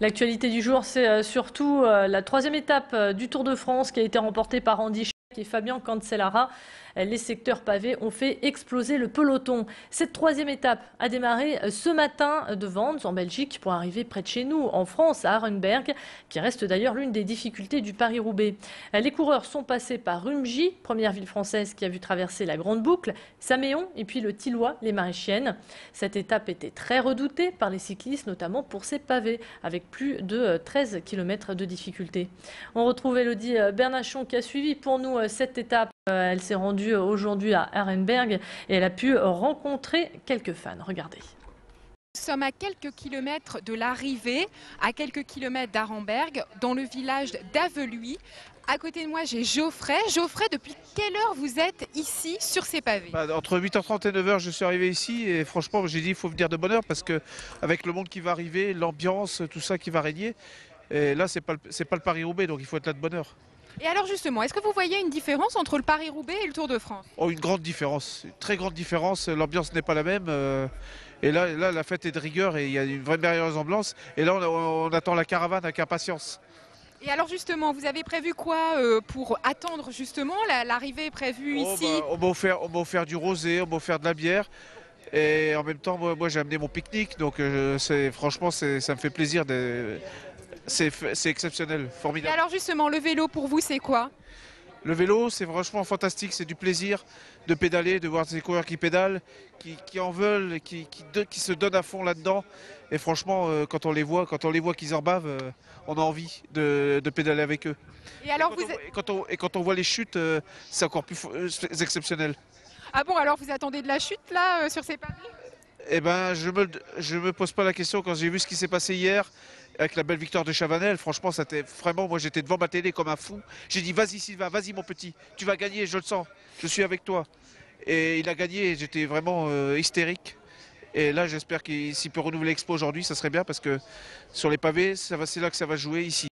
L'actualité du jour, c'est surtout la troisième étape du Tour de France qui a été remportée par Andy Schleck et Fabien Cancellara. Les secteurs pavés ont fait exploser le peloton. Cette troisième étape a démarré ce matin de Vannes, en Belgique, pour arriver près de chez nous, en France, à Arenberg, qui reste d'ailleurs l'une des difficultés du Paris-Roubaix. Les coureurs sont passés par Rumilly, première ville française qui a vu traverser la Grande Boucle, Saméon et puis le Thillois, les Maréchiennes. Cette étape était très redoutée par les cyclistes, notamment pour ses pavés, avec plus de 13 km de difficulté. On retrouve Elodie Bernachon qui a suivi pour nous cette étape. Elle s'est rendue aujourd'hui à Arenberg et elle a pu rencontrer quelques fans. Regardez. Nous sommes à quelques kilomètres de l'arrivée, à quelques kilomètres d'Arenberg, dans le village d'Aveluy. À côté de moi, j'ai Geoffrey. Geoffrey, depuis quelle heure vous êtes ici, sur ces pavés? Entre 8h30 et 9h, je suis arrivé ici et franchement, j'ai dit il faut venir de bonne heure parce que avec le monde qui va arriver, l'ambiance, tout ça qui va régner, et là, c'est pas le Paris-Roubaix, donc il faut être là de bonne heure. Et alors justement, est-ce que vous voyez une différence entre le Paris-Roubaix et le Tour de France? Oh, une grande différence, une très grande différence. L'ambiance n'est pas la même. Et là, la fête est de rigueur et il y a une vraie merveilleuse ambiance. Et là, on attend la caravane avec impatience. Et alors justement, vous avez prévu quoi pour attendre justement l'arrivée est prévue ici? On m'a offert du rosé, on m'a offert de la bière. Et en même temps, moi j'ai amené mon pique-nique. Donc franchement, ça me fait plaisir. C'est exceptionnel, Et formidable. alors justement, le vélo pour vous, c'est quoi? Le vélo, c'est franchement fantastique, c'est du plaisir de pédaler, de voir ces coureurs qui pédalent, qui en veulent, qui se donnent à fond là-dedans. Et franchement, quand on les voit qu'ils en bavent, on a envie de pédaler avec eux. Et alors quand on voit les chutes, c'est encore plus exceptionnel. Ah bon, alors vous attendez de la chute là sur ces pavés? Eh ben, je me pose pas la question quand j'ai vu ce qui s'est passé hier avec la belle victoire de Chavanel. Franchement, c'était vraiment, moi j'étais devant ma télé comme un fou. J'ai dit vas-y Sylvain, vas-y mon petit, tu vas gagner, je le sens, je suis avec toi. Et il a gagné, j'étais vraiment hystérique. Et là, j'espère qu'il s'il peut renouveler l'Expo aujourd'hui, ça serait bien parce que sur les pavés, c'est là que ça va jouer ici.